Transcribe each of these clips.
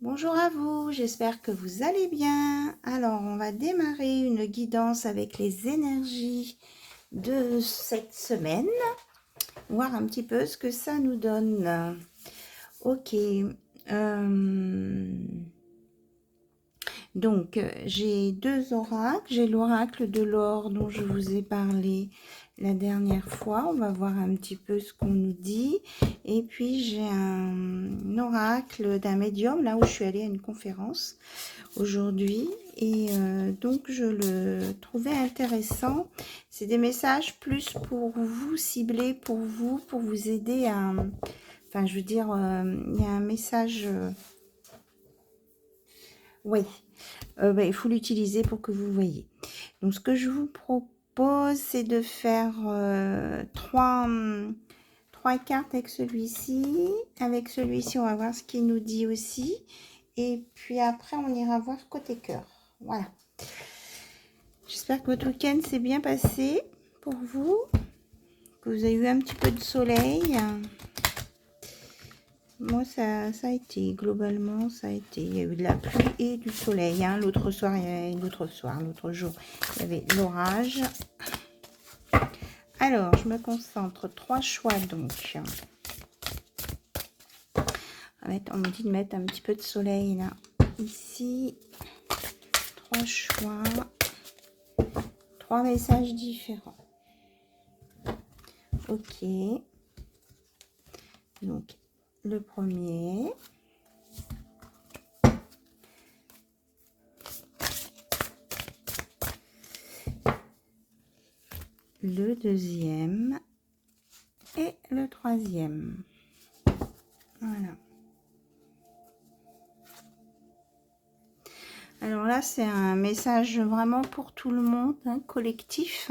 Bonjour à vous, j'espère que vous allez bien. Alors, on va démarrer une guidance avec les énergies de cette semaine. Voir un petit peu ce que ça nous donne. Ok. Donc, j'ai deux oracles. J'ai l'oracle de l'or dont je vous ai parlé la dernière fois. On va voir un petit peu ce qu'on nous dit. Et puis, j'ai un oracle d'un médium, là où je suis allée à une conférence aujourd'hui. Et donc, je le trouvais intéressant. C'est des messages plus pour vous, ciblés pour vous aider à... Enfin, je veux dire, il y a un message... oui, il faut l'utiliser pour que vous voyez. Donc, ce que je vous propose, c'est de faire trois cartes avec celui-ci. Avec celui-ci, on va voir ce qu'il nous dit aussi. Et puis après, on ira voir côté cœur. Voilà. J'espère que votre week-end s'est bien passé pour vous. Que vous avez eu un petit peu de soleil. Moi, ça a été, globalement, ça a été, il y a eu de la pluie et du soleil. Hein. L'autre jour, il y avait l'orage. Alors, je me concentre. 3 choix, donc. On me dit de mettre un petit peu de soleil, là. Ici, 3 choix. 3 messages différents. Ok. Donc, le premier... le deuxième et le troisième. Voilà. Alors là, c'est un message vraiment pour tout le monde, hein, collectif.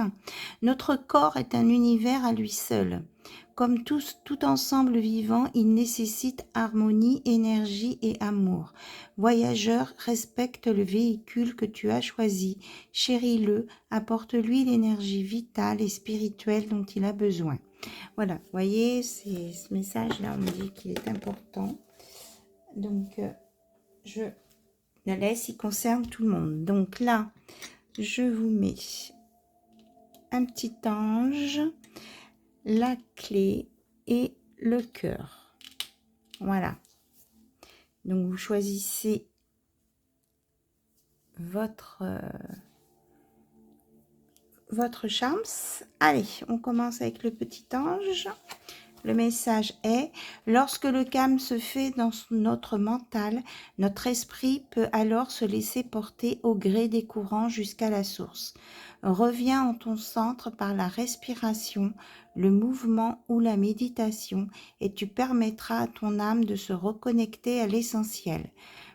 Notre corps est un univers à lui seul. Comme tous, tout ensemble vivant, il nécessite harmonie, énergie et amour. Voyageur, respecte le véhicule que tu as choisi. Chéris-le, apporte-lui l'énergie vitale et spirituelle dont il a besoin. Voilà, vous voyez, c'est ce message-là, on me dit qu'il est important. Donc, je le laisse, il concerne tout le monde. Donc là, je vous mets un petit ange, la clé et le cœur. Voilà. Donc, vous choisissez votre charme. Allez, on commence avec le petit ange. Le message est, lorsque le calme se fait dans notre mental, notre esprit peut alors se laisser porter au gré des courants jusqu'à la source. Reviens en ton centre par la respiration, le mouvement ou la méditation et tu permettras à ton âme de se reconnecter à l'essentiel.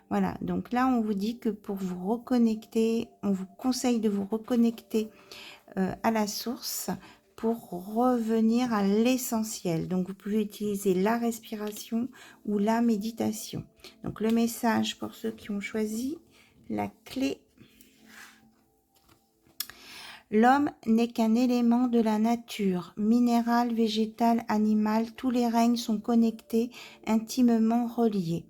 Voilà, donc là on vous dit que pour vous reconnecter, on vous conseille de vous reconnecter à la source pour revenir à l'essentiel. Donc, vous pouvez utiliser la respiration ou la méditation. Donc, le message pour ceux qui ont choisi la clé. L'homme n'est qu'un élément de la nature, minéral, végétal, animal, tous les règnes sont connectés, intimement reliés.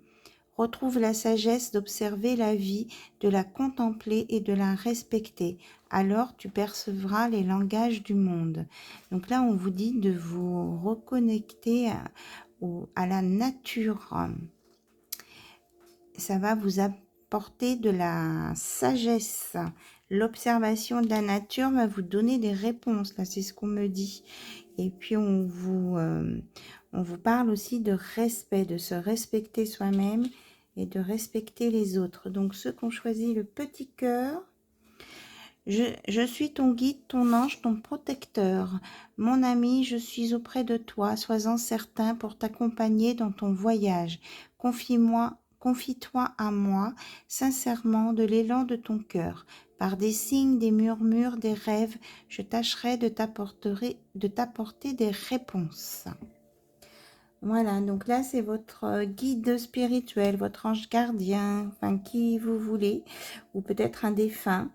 Retrouve la sagesse d'observer la vie, de la contempler et de la respecter. Alors tu percevras les langages du monde. Donc là, on vous dit de vous reconnecter à la nature. Ça va vous apporter de la sagesse. L'observation de la nature va vous donner des réponses. Là, c'est ce qu'on me dit. Et puis, on vous parle aussi de respect, de se respecter soi-même et de respecter les autres. Donc, ceux qui ont choisi le petit cœur, je suis ton guide, ton ange, ton protecteur. Mon ami, je suis auprès de toi. Sois-en certain pour t'accompagner dans ton voyage. Confie-toi à moi, sincèrement, de l'élan de ton cœur. Par des signes, des murmures, des rêves, je tâcherai de t'apporter des réponses. Voilà, donc là, c'est votre guide spirituel, votre ange gardien, enfin, qui vous voulez, ou peut-être un défunt,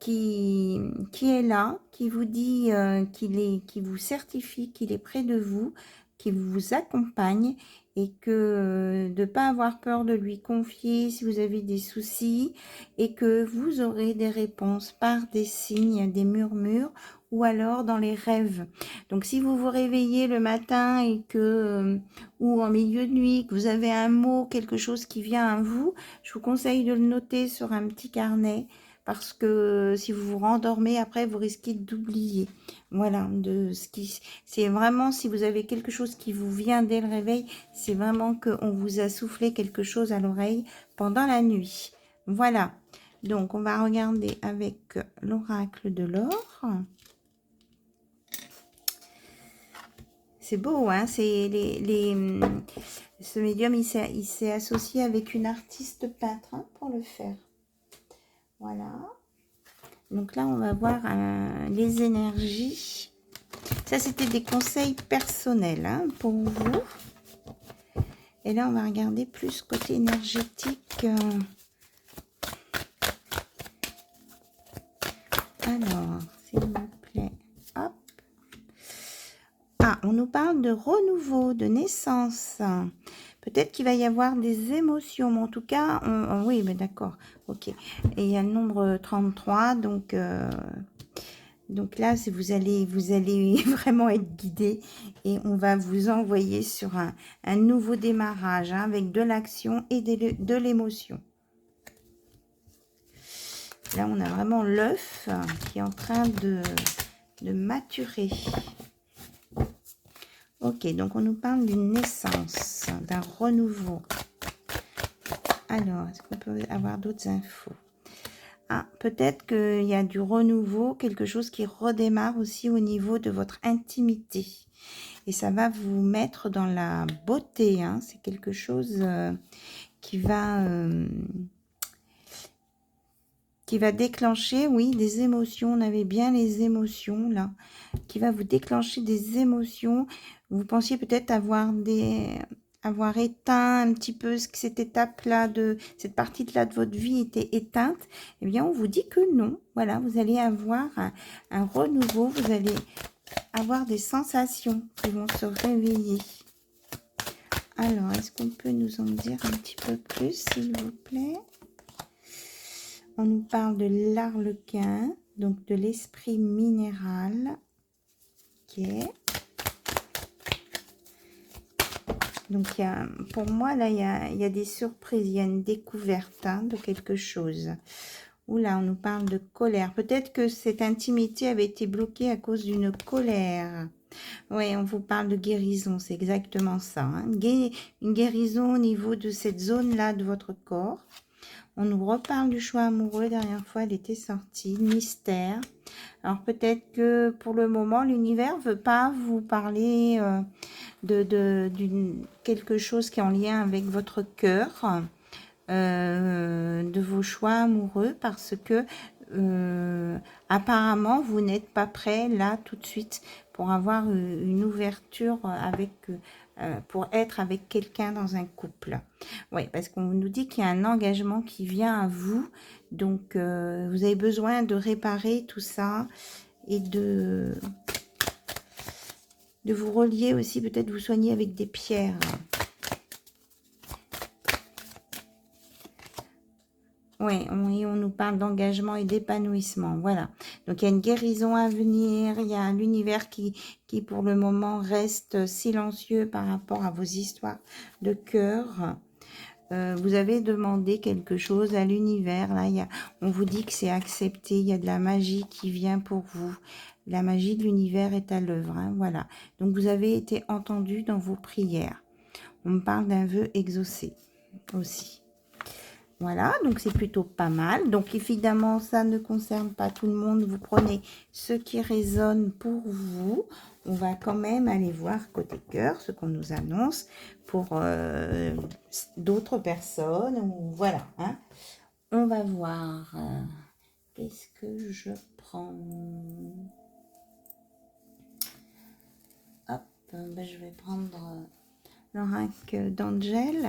qui est là, qui vous dit qui vous certifie qu'il est près de vous, qui vous accompagne et que de ne pas avoir peur de lui confier si vous avez des soucis et que vous aurez des réponses par des signes, des murmures ou alors dans les rêves. Donc si vous vous réveillez le matin et que ou en milieu de nuit, que vous avez un mot, quelque chose qui vient à vous, je vous conseille de le noter sur un petit carnet parce que si vous vous rendormez après, vous risquez d'oublier. Voilà, de ce qui, c'est vraiment si vous avez quelque chose qui vous vient dès le réveil, c'est vraiment qu'on vous a soufflé quelque chose à l'oreille pendant la nuit. Voilà. Donc, on va regarder avec l'oracle de l'or. C'est beau, hein? C'est ce médium, il s'est associé avec une artiste peintre hein, pour le faire. Voilà. Donc là, on va voir les énergies. Ça, c'était des conseils personnels hein, pour vous. Et là, on va regarder plus côté énergétique. Alors, s'il vous plaît. Hop. Ah, on nous parle de renouveau, de naissance. Peut-être qu'il va y avoir des émotions, mais en tout cas, oui, mais d'accord, ok. Et il y a le nombre 33, donc là, vous allez vraiment être guidé et on va vous envoyer sur un nouveau démarrage hein, avec de l'action et de l'émotion. Là, on a vraiment l'œuf qui est en train de maturer. Ok, donc on nous parle d'une naissance, d'un renouveau. Alors, est-ce qu'on peut avoir d'autres infos? Ah, peut-être qu'il y a du renouveau, quelque chose qui redémarre aussi au niveau de votre intimité. Et ça va vous mettre dans la beauté. Hein. C'est quelque chose qui va déclencher, oui, des émotions. On avait bien les émotions là, qui va vous déclencher des émotions. Vous pensiez peut-être avoir éteint un petit peu cette étape-là, cette partie-là de votre vie était éteinte. Eh bien, on vous dit que non. Voilà, vous allez avoir un renouveau, vous allez avoir des sensations qui vont se réveiller. Alors, est-ce qu'on peut nous en dire un petit peu plus, s'il vous plaît? On nous parle de l'arlequin, donc de l'esprit minéral. Ok. Donc, pour moi, là, il y a des surprises. Il y a une découverte hein, de quelque chose. Oula, on nous parle de colère. Peut-être que cette intimité avait été bloquée à cause d'une colère. Oui, on vous parle de guérison. C'est exactement ça. Hein. Une guérison au niveau de cette zone-là de votre corps. On nous reparle du choix amoureux. Dernière fois, elle était sortie. Mystère. Alors, peut-être que pour le moment, l'univers ne veut pas vous parler d'une quelque chose qui est en lien avec votre cœur, de vos choix amoureux, parce que apparemment, vous n'êtes pas prêt là tout de suite pour avoir une ouverture pour être avec quelqu'un dans un couple. Oui, parce qu'on nous dit qu'il y a un engagement qui vient à vous. Donc, vous avez besoin de réparer tout ça et de vous relier aussi, peut-être vous soigner avec des pierres. Oui, on nous parle d'engagement et d'épanouissement. Voilà. Donc, il y a une guérison à venir. Il y a l'univers qui, pour le moment, reste silencieux par rapport à vos histoires de cœur. Vous avez demandé quelque chose à l'univers. Là, on vous dit que c'est accepté. Il y a de la magie qui vient pour vous. La magie de l'univers est à l'œuvre. Hein, voilà. Donc, vous avez été entendu dans vos prières. On me parle d'un vœu exaucé aussi. Voilà, donc c'est plutôt pas mal. Donc évidemment, ça ne concerne pas tout le monde. Vous prenez ce qui résonne pour vous. On va quand même aller voir côté cœur ce qu'on nous annonce pour d'autres personnes. Voilà, hein. On va voir. Qu'est-ce que je prends? Hop, ben, je vais prendre l'oracle d'Angèle.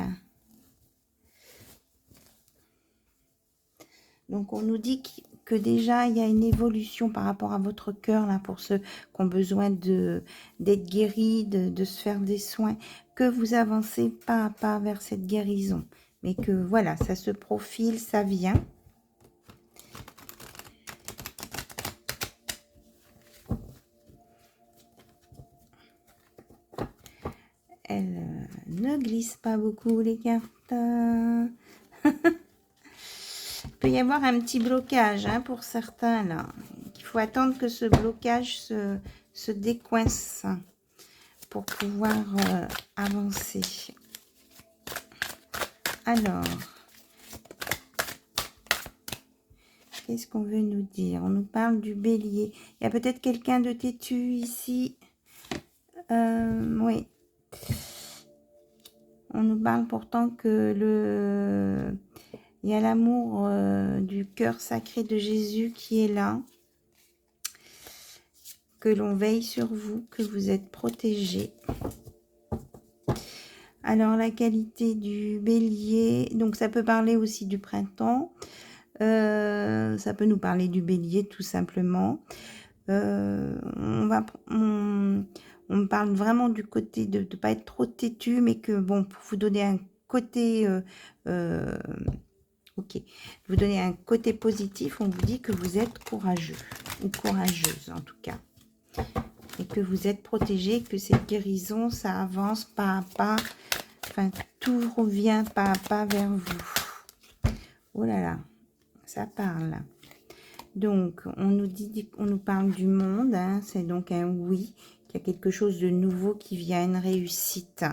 Donc, on nous dit que déjà, il y a une évolution par rapport à votre cœur, là, pour ceux qui ont besoin d'être guéris, de se faire des soins, que vous avancez pas à pas vers cette guérison. Mais que, voilà, ça se profile, ça vient. Elle ne glisse pas beaucoup, les cartes. Il peut y avoir un petit blocage hein, pour certains, là. Il faut attendre que ce blocage se décoince pour pouvoir avancer. Alors, qu'est-ce qu'on veut nous dire? On nous parle du bélier. Il y a peut-être quelqu'un de têtu ici. Oui. On nous parle pourtant que il y a l'amour du cœur sacré de Jésus qui est là. Que l'on veille sur vous, que vous êtes protégés. Alors, la qualité du bélier, donc ça peut parler aussi du printemps. Ça peut nous parler du bélier, tout simplement. On me parle vraiment du côté de ne pas être trop têtu, mais que, bon, pour vous donner un côté... ok, vous donner un côté positif, on vous dit que vous êtes courageux, ou courageuse en tout cas. Et que vous êtes protégé, que cette guérison, ça avance pas à pas. Enfin, tout revient pas à pas vers vous. Oh là là, ça parle. Donc, on nous parle du monde. Hein, c'est donc un oui. Il y a quelque chose de nouveau qui vient, une réussite.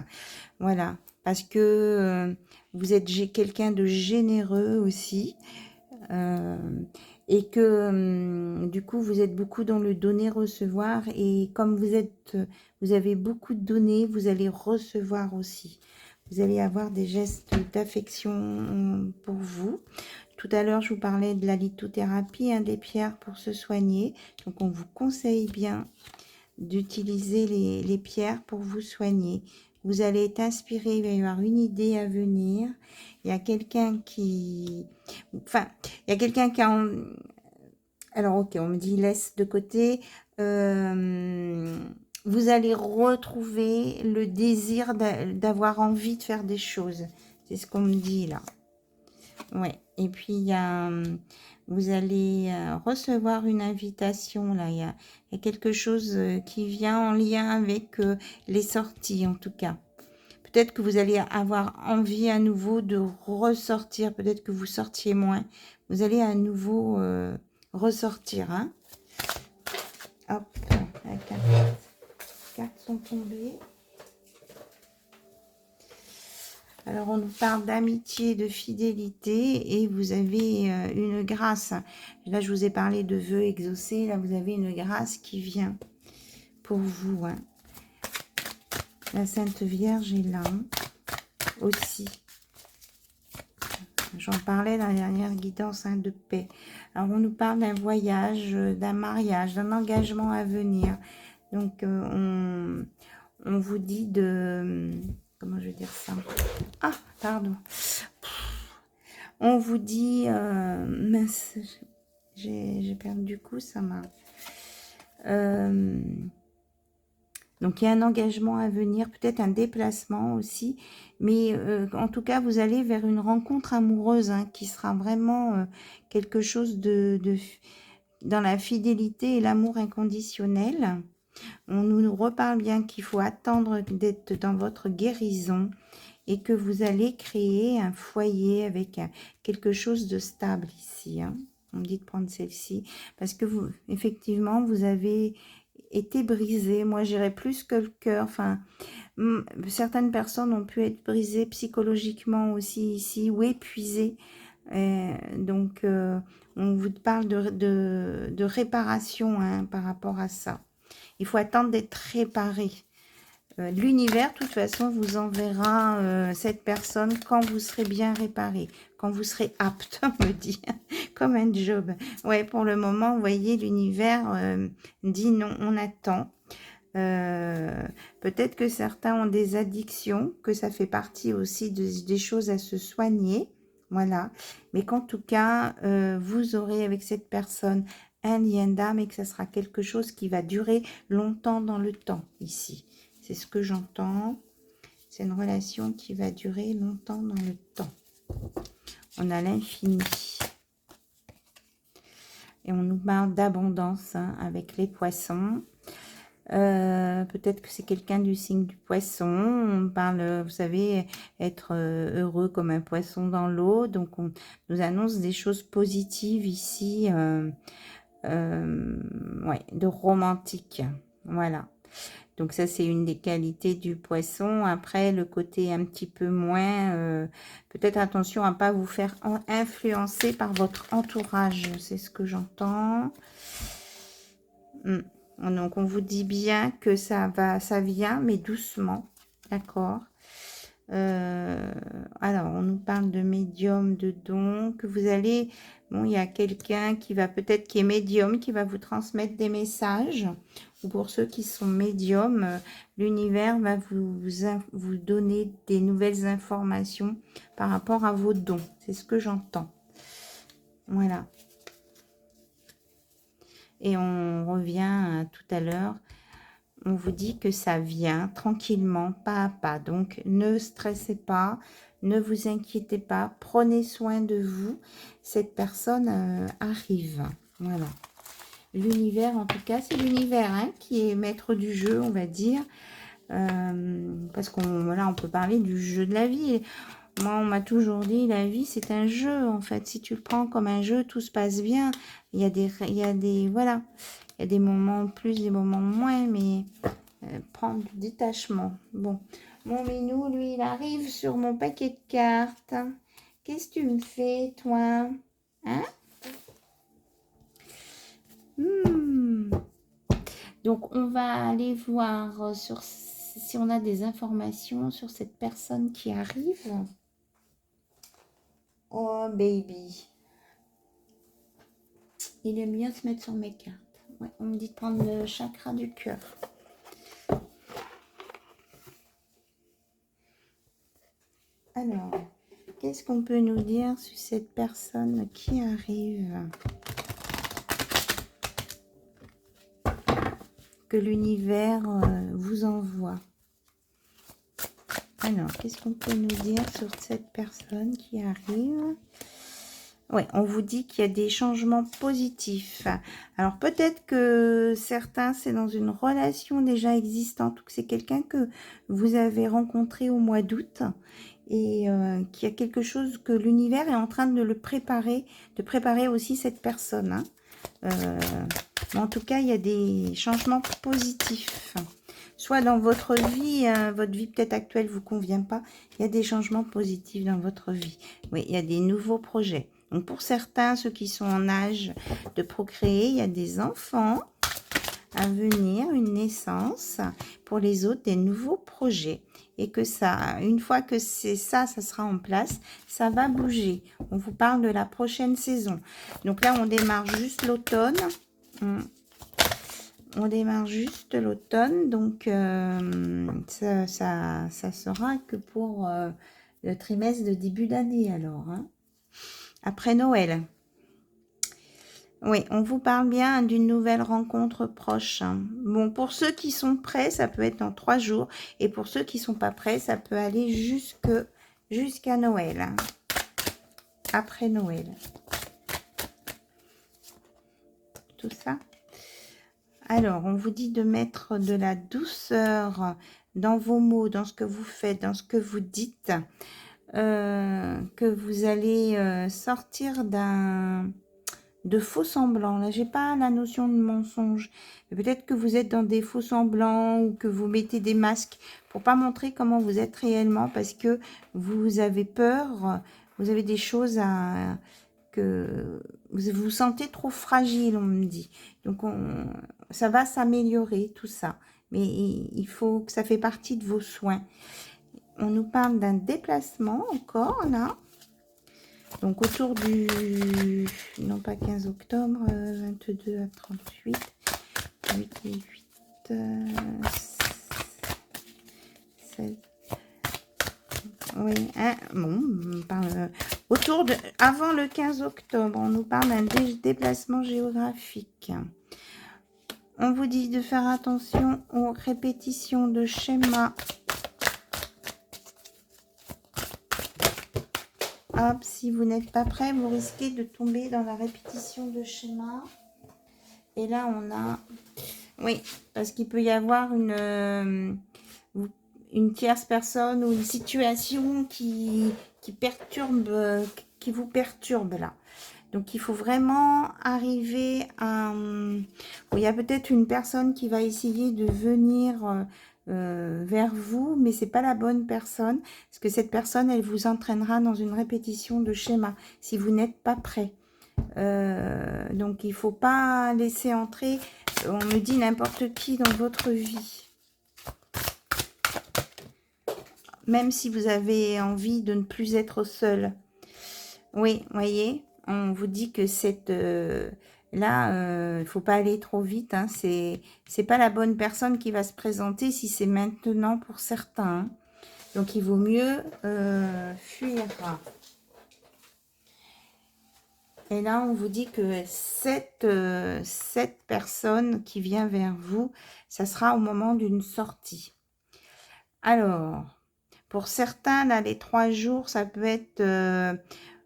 Voilà. Parce que vous êtes quelqu'un de généreux aussi. Et que du coup vous êtes beaucoup dans le donner-recevoir et comme vous avez beaucoup de données, vous allez recevoir aussi. Vous allez avoir des gestes d'affection pour vous. Tout à l'heure, je vous parlais de la lithothérapie, hein, des pierres pour se soigner. Donc, on vous conseille bien d'utiliser les pierres pour vous soigner. Vous allez être inspiré, il va y avoir une idée à venir. Il y a quelqu'un qui... Enfin, il y a quelqu'un qui a... Alors, ok, on me dit laisse de côté. Vous allez retrouver le désir d'avoir envie de faire des choses. C'est ce qu'on me dit là. Ouais. Et puis, il y a... Vous allez recevoir une invitation, là. Il y a quelque chose qui vient en lien avec les sorties, en tout cas. Peut-être que vous allez avoir envie à nouveau de ressortir. Peut-être que vous sortiez moins. Vous allez à nouveau ressortir. Hein. Hop, la cartes sont tombées. Alors, on nous parle d'amitié, de fidélité et vous avez une grâce. Là, je vous ai parlé de vœux exaucés. Là, vous avez une grâce qui vient pour vous. Hein. La Sainte Vierge est là aussi. J'en parlais dans la dernière guidance hein, de paix. Alors, on nous parle d'un voyage, d'un mariage, d'un engagement à venir. Donc, on vous dit de... Comment je vais dire ça? Ah, pardon. On vous dit... mince, j'ai perdu du coup, ça m'a... donc, il y a un engagement à venir, peut-être un déplacement aussi. Mais en tout cas, vous allez vers une rencontre amoureuse hein, qui sera vraiment quelque chose dans la fidélité et l'amour inconditionnel. On nous reparle bien qu'il faut attendre d'être dans votre guérison et que vous allez créer un foyer avec quelque chose de stable ici. Hein. On me dit de prendre celle-ci parce que vous, effectivement, vous avez été brisé. Moi, j'irais plus que le cœur. Enfin, certaines personnes ont pu être brisées psychologiquement aussi ici ou épuisées. Donc, on vous parle de réparation hein, par rapport à ça. Il faut attendre d'être réparé. L'univers, de toute façon, vous enverra cette personne quand vous serez bien réparé, quand vous serez apte, on me dit, comme un job. Ouais, pour le moment, vous voyez, l'univers dit non, on attend. Peut-être que certains ont des addictions, que ça fait partie aussi des choses à se soigner. Voilà. Mais qu'en tout cas, vous aurez avec cette personne un lien d'âme et que ça sera quelque chose qui va durer longtemps dans le temps ici. C'est ce que j'entends. C'est une relation qui va durer longtemps dans le temps. On a l'infini. Et on nous parle d'abondance hein, avec les poissons. Peut-être que c'est quelqu'un du signe du poisson. On parle, vous savez, être heureux comme un poisson dans l'eau. Donc, on nous annonce des choses positives ici. Ouais, de romantique. Voilà. Donc, ça, c'est une des qualités du poisson. Après, le côté un petit peu moins... peut-être attention à ne pas vous faire influencer par votre entourage. C'est ce que j'entends. Donc, on vous dit bien que ça vient, mais doucement. D'accord. Alors, on nous parle de médium, de don, que vous allez... Bon, il y a quelqu'un qui va peut-être, qui est médium, qui va vous transmettre des messages. Ou pour ceux qui sont médiums, l'univers va vous donner des nouvelles informations par rapport à vos dons. C'est ce que j'entends. Voilà. Et on revient tout à l'heure. On vous dit que ça vient tranquillement, pas à pas. Donc, ne stressez pas, ne vous inquiétez pas. Prenez soin de vous. Cette personne arrive. Voilà. L'univers, en tout cas, c'est l'univers hein, qui est maître du jeu, on va dire. Parce qu'on voilà, on peut parler du jeu de la vie. Moi, on m'a toujours dit, la vie, c'est un jeu, en fait. Si tu le prends comme un jeu, tout se passe bien. Il y a des voilà. Il y a des moments plus, des moments moins, mais prendre du détachement. Bon, mon minou, lui, il arrive sur mon paquet de cartes. Qu'est-ce que tu me fais, toi? Hein? Donc, on va aller voir si on a des informations sur cette personne qui arrive. Oh, baby. Il est mieux de se mettre sur mes cartes. Ouais, on me dit de prendre le chakra du cœur. Alors, qu'est-ce qu'on peut nous dire sur cette personne qui arrive? Que l'univers vous envoie. Alors, qu'est-ce qu'on peut nous dire sur cette personne qui arrive? Oui, on vous dit qu'il y a des changements positifs. Alors, peut-être que certains, c'est dans une relation déjà existante ou que c'est quelqu'un que vous avez rencontré au mois d'août et qu'il y a quelque chose que l'univers est en train de le préparer, de préparer aussi cette personne. Hein. Mais en tout cas, il y a des changements positifs. Soit dans votre vie peut-être actuelle ne vous convient pas, il y a des changements positifs dans votre vie. Oui, il y a des nouveaux projets. Donc pour certains, ceux qui sont en âge de procréer, il y a des enfants à venir, une naissance. Pour les autres, des nouveaux projets. Et que ça, une fois que c'est ça sera en place, ça va bouger. On vous parle de la prochaine saison. Donc là, on démarre juste l'automne. On démarre juste l'automne, donc ça sera que pour le trimestre de début d'année alors. Hein. Après Noël. Oui, on vous parle bien d'une nouvelle rencontre proche. Hein. Bon, pour ceux qui sont prêts, ça peut être dans 3 jours. Et pour ceux qui ne sont pas prêts, ça peut aller jusqu'à Noël. Hein. Après Noël. Tout ça. Alors, on vous dit de mettre de la douceur dans vos mots, dans ce que vous faites, dans ce que vous dites. Que vous allez sortir de faux semblants. Là, j'ai pas la notion de mensonge. Peut-être que vous êtes dans des faux semblants ou que vous mettez des masques pour pas montrer comment vous êtes réellement parce que vous avez peur, vous avez des choses que vous vous sentez trop fragile, on me dit. Donc, ça va s'améliorer, tout ça. Mais il faut que ça fait partie de vos soins. On nous parle d'un déplacement encore, là. Donc, autour du... Non, pas 15 octobre, 22 à 38. 8 et 8... 16... Oui, hein, bon, on parle Avant le 15 octobre, on nous parle d'un déplacement géographique. On vous dit de faire attention aux répétitions de schémas. Hop, si vous n'êtes pas prêt, vous risquez de tomber dans la répétition de schémas. Et là, on a... Oui, parce qu'il peut y avoir une tierce personne ou une situation qui vous perturbe là. Donc, il faut vraiment arriver à... Il y a peut-être une personne qui va essayer de venir vers vous, mais c'est pas la bonne personne, parce que cette personne, elle vous entraînera dans une répétition de schéma, si vous n'êtes pas prêt. Donc, il faut pas laisser entrer, on me dit, n'importe qui dans votre vie. Même si vous avez envie de ne plus être seul. Oui, voyez, on vous dit que cette... là, il faut pas aller trop vite. Hein, c'est pas la bonne personne qui va se présenter si c'est maintenant pour certains. Hein. Donc, il vaut mieux fuir. Et là, on vous dit que cette personne qui vient vers vous, ça sera au moment d'une sortie. Alors, pour certains, là, les 3 jours, ça peut être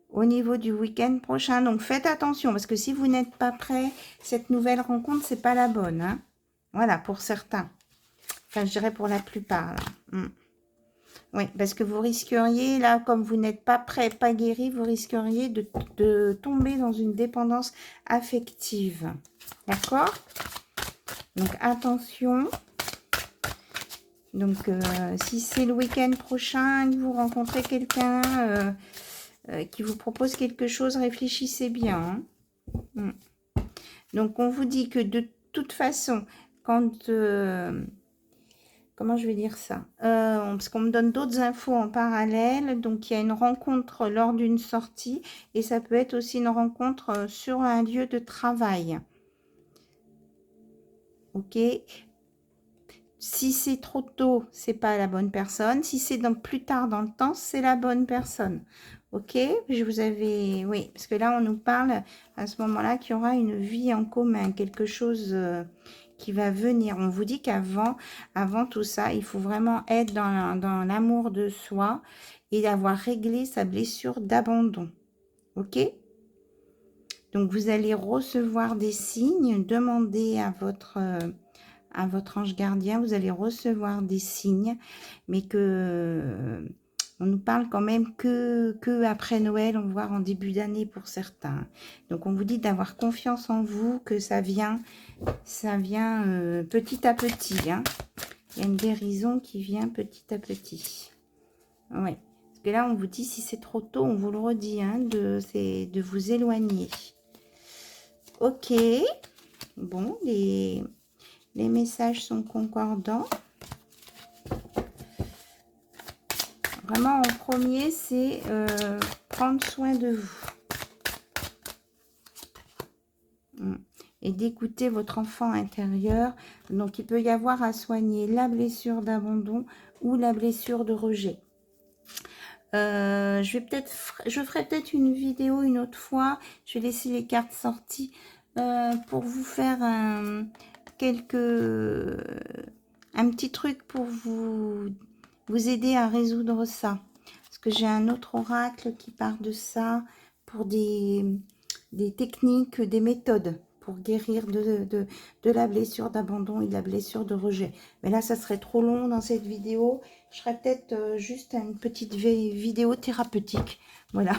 au niveau du week-end prochain. Donc, faites attention, parce que si vous n'êtes pas prêt, cette nouvelle rencontre, c'est pas la bonne. Hein. Voilà, pour certains. Enfin, je dirais pour la plupart. Là. Oui, parce que vous risqueriez, là, comme vous n'êtes pas prêt, pas guéri, vous risqueriez de tomber dans une dépendance affective. D'accord? Donc, attention. Donc, si c'est le week-end prochain que vous rencontrez quelqu'un qui vous propose quelque chose, réfléchissez bien. Hein. Donc, on vous dit que de toute façon, quand... comment je vais dire ça parce qu'on me donne d'autres infos en parallèle. Donc, il y a une rencontre lors d'une sortie et ça peut être aussi une rencontre sur un lieu de travail. Ok. Si c'est trop tôt, c'est pas la bonne personne. Si c'est plus tard dans le temps, c'est la bonne personne. Ok. Je vous avais... Oui, parce que là, on nous parle à ce moment-là qu'il y aura une vie en commun, quelque chose... qui va venir. On vous dit qu'avant tout ça, il faut vraiment être dans l'amour de soi et d'avoir réglé sa blessure d'abandon. Ok? Donc, vous allez recevoir des signes, demandez à votre ange gardien, vous allez recevoir des signes, mais que... on nous parle quand même que après Noël, on va voir en début d'année pour certains. Donc, on vous dit d'avoir confiance en vous, que ça vient petit à petit. Hein. Il y a une guérison qui vient petit à petit. Oui. Parce que là, on vous dit, si c'est trop tôt, on vous le redit, hein, de vous éloigner. Ok. Bon, les messages sont concordants. Vraiment, en premier, c'est prendre soin de vous. Et d'écouter votre enfant intérieur. Donc, il peut y avoir à soigner la blessure d'abandon ou la blessure de rejet. Je ferai peut-être une vidéo une autre fois. Je vais laisser les cartes sorties pour vous faire un petit truc pour vous aider à résoudre ça. Parce que j'ai un autre oracle qui part de ça pour des techniques, des méthodes pour guérir de la blessure d'abandon et de la blessure de rejet. Mais là, ça serait trop long dans cette vidéo. Je ferai peut-être juste une petite vidéo thérapeutique. Voilà,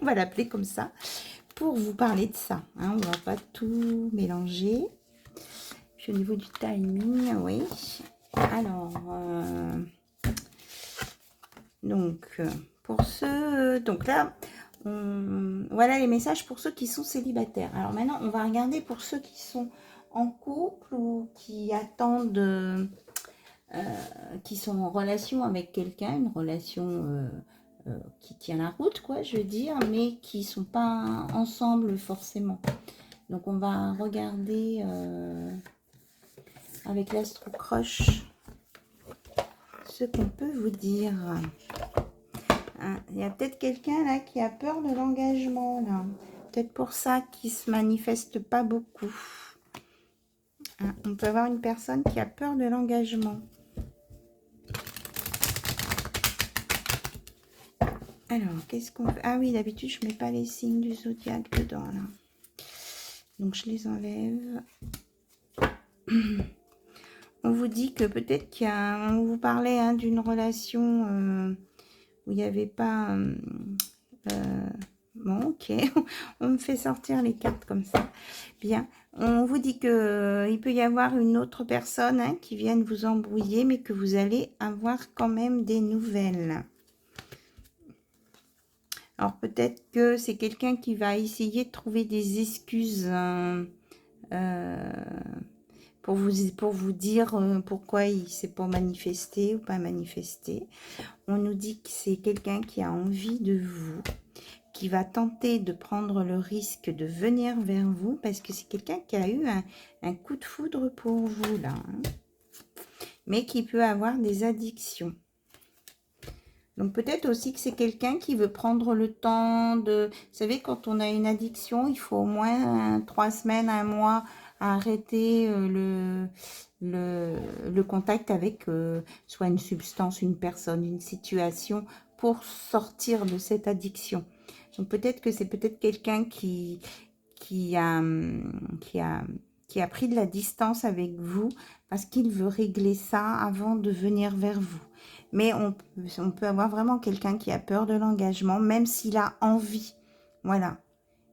on va l'appeler comme ça. Pour vous parler de ça. Hein, on ne va pas tout mélanger. Puis au niveau du timing, oui. Alors, donc, pour ceux... donc là... voilà les messages pour ceux qui sont célibataires. Alors maintenant, on va regarder pour ceux qui sont en couple ou qui attendent, qui sont en relation avec quelqu'un, une relation qui tient la route, quoi, je veux dire, mais qui ne sont pas ensemble forcément. Donc on va regarder avec l'astro-croche ce qu'on peut vous dire. Hein, il y a peut-être quelqu'un là qui a peur de l'engagement, là. Peut-être pour ça qu'il se manifeste pas beaucoup. Hein, on peut avoir une personne qui a peur de l'engagement. Alors, qu'est-ce qu'on fait? Ah oui, d'habitude, je mets pas les signes du zodiaque dedans, là. Donc, je les enlève. On vous dit que peut-être qu'il y a... On vous parlait hein, d'une relation où il n'y avait pas... bon, ok. On me fait sortir les cartes comme ça. Bien. On vous dit que il peut y avoir une autre personne hein, qui vienne vous embrouiller, mais que vous allez avoir quand même des nouvelles. Alors, peut-être que c'est quelqu'un qui va essayer de trouver des excuses pour vous dire pourquoi il ne s'est pas manifesté ou pas manifesté. On nous dit que c'est quelqu'un qui a envie de vous, qui va tenter de prendre le risque de venir vers vous, parce que c'est quelqu'un qui a eu un coup de foudre pour vous, là. Hein, mais qui peut avoir des addictions. Donc peut-être aussi que c'est quelqu'un qui veut prendre le temps de... Vous savez, quand on a une addiction, il faut au moins 3 semaines, 1 mois à arrêter le contact avec soit une substance, une personne, une situation pour sortir de cette addiction. Donc peut-être que c'est peut-être quelqu'un qui a pris de la distance avec vous parce qu'il veut régler ça avant de venir vers vous. Mais on peut avoir vraiment quelqu'un qui a peur de l'engagement, même s'il a envie. Voilà.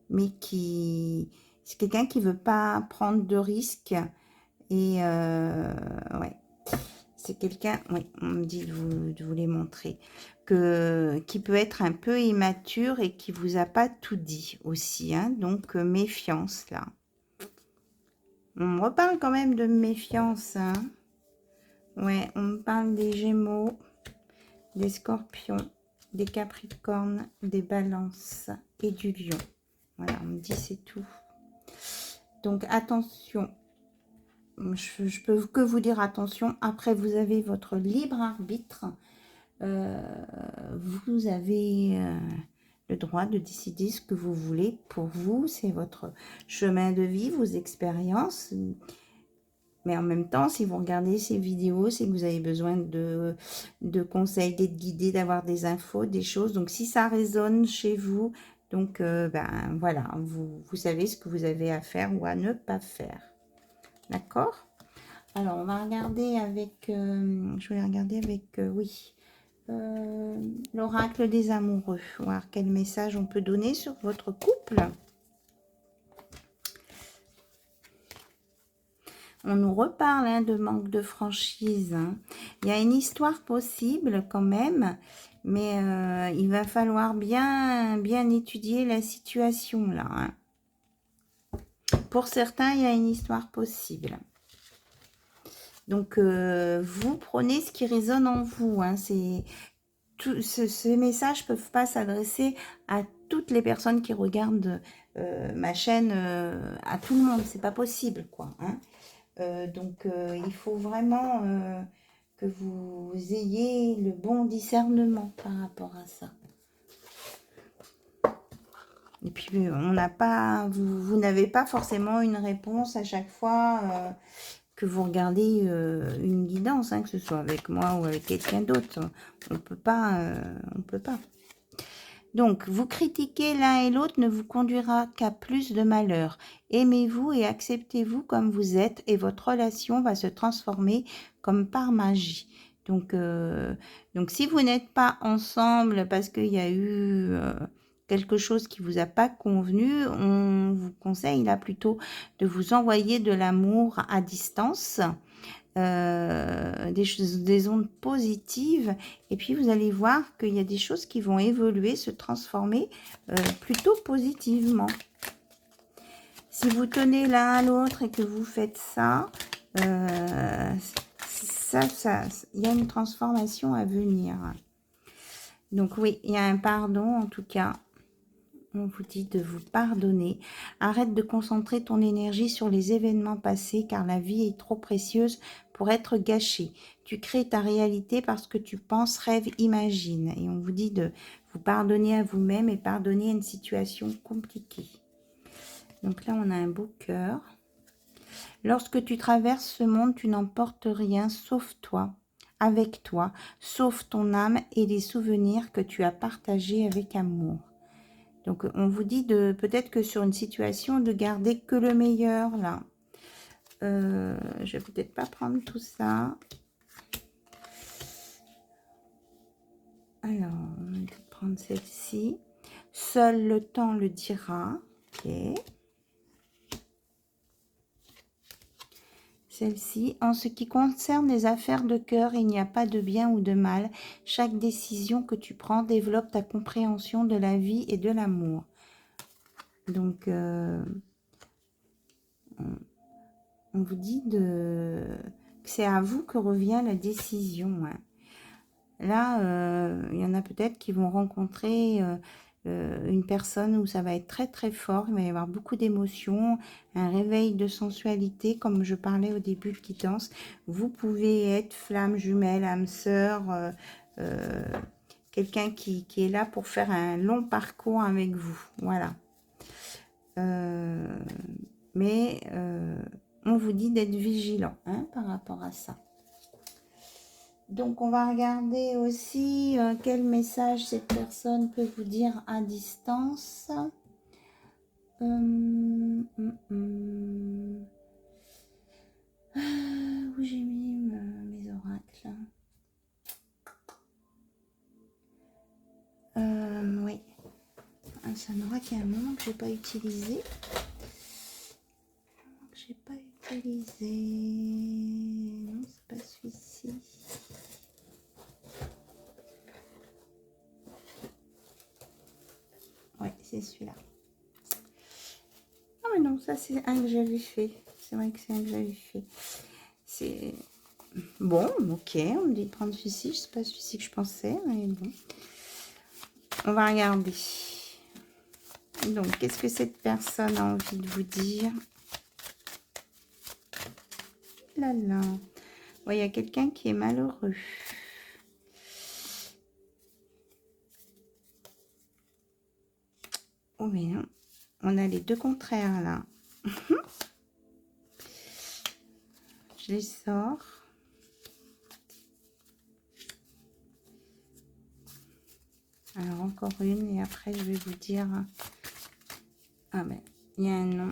Mais c'est quelqu'un qui ne veut pas prendre de risques. Et ouais. C'est quelqu'un, oui, on me dit de vous les montrer, qui peut être un peu immature et qui vous a pas tout dit aussi. Hein, donc, méfiance, là. On me reparle quand même de méfiance. Hein. Ouais, on me parle des Gémeaux, des Scorpions, des Capricornes, des Balances et du Lion. Voilà, on me dit c'est tout. Donc, attention. Je peux que vous dire attention. Après, vous avez votre libre arbitre. Vous avez le droit de décider ce que vous voulez pour vous. C'est votre chemin de vie, vos expériences. Mais en même temps, si vous regardez ces vidéos, c'est que vous avez besoin de conseils, d'être guidé, d'avoir des infos, des choses. Donc, si ça résonne chez vous, donc, ben voilà, vous savez ce que vous avez à faire ou à ne pas faire. D'accord? Alors, on va regarder avec... je vais regarder avec... oui. L'oracle des amoureux. Voir quel message on peut donner sur votre couple. On nous reparle hein, de manque de franchise. Hein. Il y a une histoire possible quand même, mais il va falloir bien étudier la situation là. Hein. Pour certains, il y a une histoire possible. Donc, vous prenez ce qui résonne en vous. Hein. Ces messages ne peuvent pas s'adresser à toutes les personnes qui regardent ma chaîne, à tout le monde. C'est pas possible, quoi. Hein. Donc, il faut vraiment que vous ayez le bon discernement par rapport à ça. Et puis, on n'a pas, vous n'avez pas forcément une réponse à chaque fois que vous regardez une guidance, hein, que ce soit avec moi ou avec quelqu'un d'autre. On peut pas, on peut pas. Donc, vous critiquer l'un et l'autre ne vous conduira qu'à plus de malheur. Aimez-vous et acceptez-vous comme vous êtes et votre relation va se transformer comme par magie. Donc si vous n'êtes pas ensemble parce qu'il y a eu quelque chose qui vous a pas convenu, on vous conseille là plutôt de vous envoyer de l'amour à distance. Des ondes positives et puis vous allez voir qu'il y a des choses qui vont évoluer, se transformer plutôt positivement. Si vous tenez l'un à l'autre et que vous faites ça, il y a une transformation à venir. Donc oui, il y a un pardon en tout cas. On vous dit de vous pardonner. Arrête de concentrer ton énergie sur les événements passés car la vie est trop précieuse pour être gâché. Tu crées ta réalité parce que tu penses, rêves, imagines. Et on vous dit de vous pardonner à vous-même et pardonner à une situation compliquée. Donc là, on a un beau cœur. Lorsque tu traverses ce monde, tu n'emportes rien sauf toi, avec toi, sauf ton âme et les souvenirs que tu as partagés avec amour. Donc, on vous dit de peut-être que sur une situation, de garder que le meilleur, là. Je vais peut-être pas prendre tout ça. Alors, on va peut-être prendre celle-ci. Seul le temps le dira. Ok. Celle-ci. En ce qui concerne les affaires de cœur, il n'y a pas de bien ou de mal. Chaque décision que tu prends développe ta compréhension de la vie et de l'amour. Donc, on vous dit que c'est à vous que revient la décision. Hein. Là, il y en a peut-être qui vont rencontrer une personne où ça va être très très fort, il va y avoir beaucoup d'émotions, un réveil de sensualité, comme je parlais au début de Quittance. Vous pouvez être flamme jumelle, âme sœur, quelqu'un qui est là pour faire un long parcours avec vous. Voilà. Mais on vous dit d'être vigilant hein, par rapport à ça. Donc, on va regarder aussi quel message cette personne peut vous dire à distance. Où j'ai mis mes oracles. Oui. C'est un oracle qui a un moment que je n'ai pas utilisé. Non, c'est pas celui-ci. Ouais, c'est celui-là. Ah mais non, ça c'est un que j'avais fait. C'est vrai que c'est un que j'avais fait. C'est... Bon, ok, on me dit de prendre celui-ci. Je sais pas celui-ci que je pensais, mais bon. On va regarder. Donc, qu'est-ce que cette personne a envie de vous dire? Là, là. Il y a quelqu'un qui est malheureux. Oh mais non. On a les deux contraires, là. Je les sors. Alors, encore une. Et après, je vais vous dire... Ah ben, il y a un nom.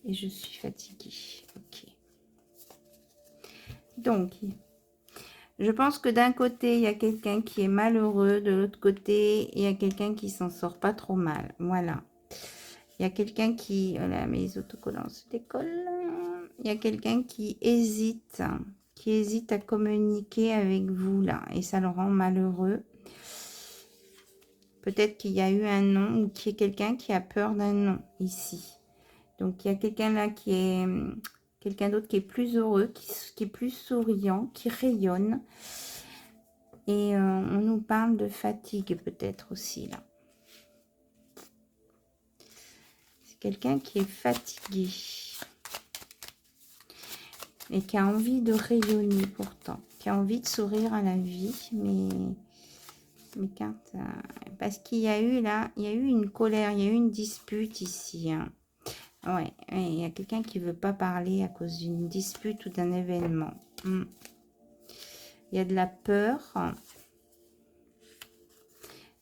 Et je suis fatiguée. Ok. Donc, je pense que d'un côté, il y a quelqu'un qui est malheureux. De l'autre côté, il y a quelqu'un qui s'en sort pas trop mal. Voilà. Il y a quelqu'un qui... Voilà, mes autocollants se décollent. Il y a quelqu'un qui hésite à communiquer avec vous, là. Et ça le rend malheureux. Peut-être qu'il y a eu un nom ou qu'il y a quelqu'un qui a peur d'un nom ici. Donc, il y a quelqu'un là qui est... Quelqu'un d'autre qui est plus heureux, qui est plus souriant, qui rayonne. Et on nous parle de fatigue peut-être aussi là. C'est quelqu'un qui est fatigué. Et qui a envie de rayonner pourtant. Qui a envie de sourire à la vie. Mais cartes... parce qu'il y a eu là, il y a eu une colère, il y a eu une dispute ici. Hein. Ouais, il y a quelqu'un qui ne veut pas parler à cause d'une dispute ou d'un événement. Il y a de la peur.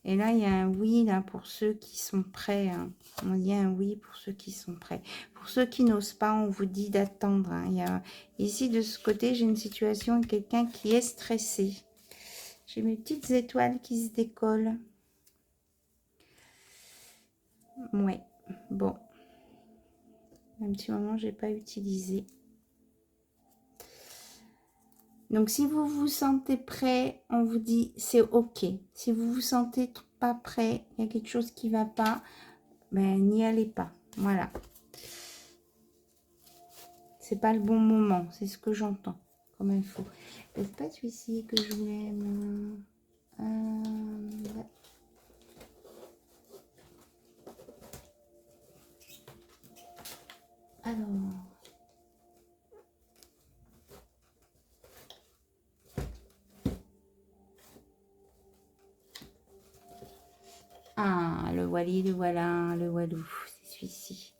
Et là, il y a un oui là, pour ceux qui sont prêts. Hein. On dit un oui pour ceux qui sont prêts. Pour ceux qui n'osent pas, on vous dit d'attendre. Hein. Il y a, ici, de ce côté, j'ai une situation avec quelqu'un qui est stressé. J'ai mes petites étoiles qui se décollent. Ouais, bon. Un petit moment, je n'ai pas utilisé. Donc, si vous vous sentez prêt, on vous dit c'est OK. Si vous vous sentez pas prêt, il y a quelque chose qui ne va pas, ben n'y allez pas. Voilà. C'est pas le bon moment, c'est ce que j'entends comme info. C'est pas celui-ci que je voulais. Alors. Ah, le wali, le voilà, le walou, c'est celui-ci.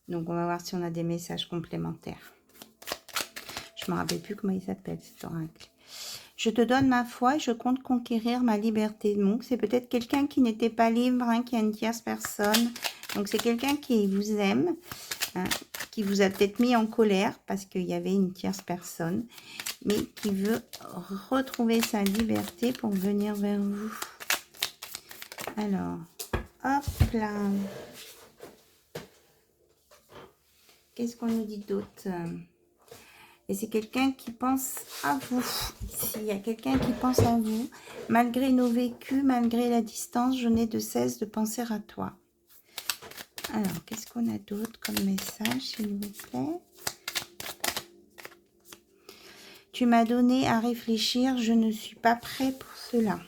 Donc, on va voir si on a des messages complémentaires. Je ne me rappelle plus comment il s'appelle, cet oracle. Je te donne ma foi et je compte conquérir ma liberté. Donc, c'est peut-être quelqu'un qui n'était pas libre, hein, qui a une tierce personne. Donc, c'est quelqu'un qui vous aime, hein, qui vous a peut-être mis en colère parce qu'il y avait une tierce personne, mais qui veut retrouver sa liberté pour venir vers vous. Alors, hop là. Qu'est-ce qu'on nous dit d'autre? Et c'est quelqu'un qui pense à vous. Ici, il y a quelqu'un qui pense à vous. Malgré nos vécus, malgré la distance, je n'ai de cesse de penser à toi. Alors, qu'est-ce qu'on a d'autre comme message, s'il vous plaît? Tu m'as donné à réfléchir, je ne suis pas prêt pour cela.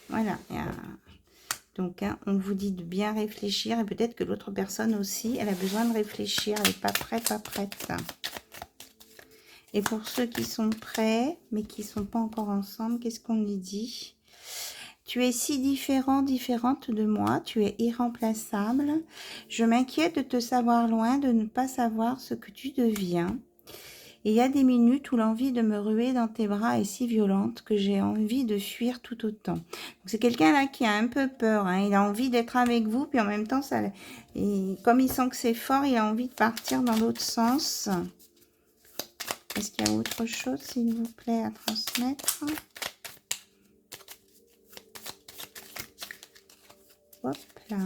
Voilà. Donc, hein, on vous dit de bien réfléchir et peut-être que l'autre personne aussi, elle a besoin de réfléchir. Elle n'est pas prête, pas prête. Et pour ceux qui sont prêts, mais qui ne sont pas encore ensemble, qu'est-ce qu'on lui dit? Tu es si différent, différente de moi, tu es irremplaçable. Je m'inquiète de te savoir loin, de ne pas savoir ce que tu deviens. Et il y a des minutes où l'envie de me ruer dans tes bras est si violente que j'ai envie de fuir tout autant. C'est quelqu'un là qui a un peu peur, hein. Il a envie d'être avec vous, puis en même temps, comme il sent que c'est fort, il a envie de partir dans l'autre sens. Est-ce qu'il y a autre chose, s'il vous plaît, à transmettre? Hop là.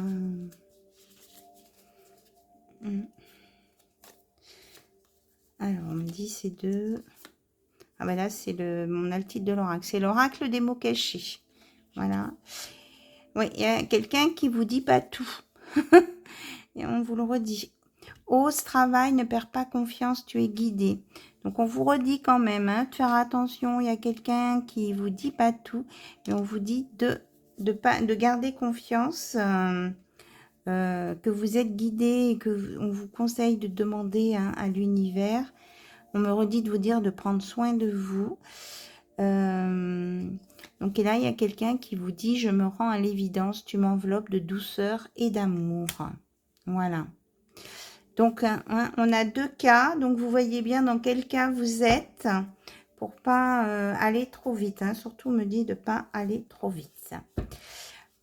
Alors, on me dit c'est deux. Ah ben là, c'est mon altitude de l'oracle. C'est l'oracle des mots cachés. Voilà. Oui, il y a quelqu'un qui vous dit pas tout. Et on vous le redit. Ose, travaille, ne perds pas confiance, tu es guidé. Donc, on vous redit quand même, hein, de faire attention. Il y a quelqu'un qui vous dit pas tout. Et on vous dit de garder confiance, que vous êtes guidé et que on vous conseille de demander, hein, à l'univers. On me redit de vous dire de prendre soin de vous. Donc et là, il y a quelqu'un qui vous dit « Je me rends à l'évidence, tu m'enveloppes de douceur et d'amour. » Voilà. Donc, hein, on a deux cas. Donc, vous voyez bien dans quel cas vous êtes pour pas aller trop vite. Hein. Surtout, on me dit de pas aller trop vite.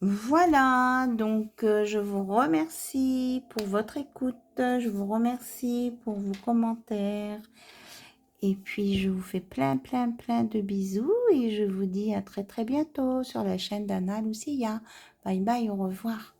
Voilà. Donc, je vous remercie pour votre écoute. Je vous remercie pour vos commentaires. Et puis, je vous fais plein de bisous et je vous dis à très bientôt sur la chaîne d'Anna Lucia. Bye bye, au revoir.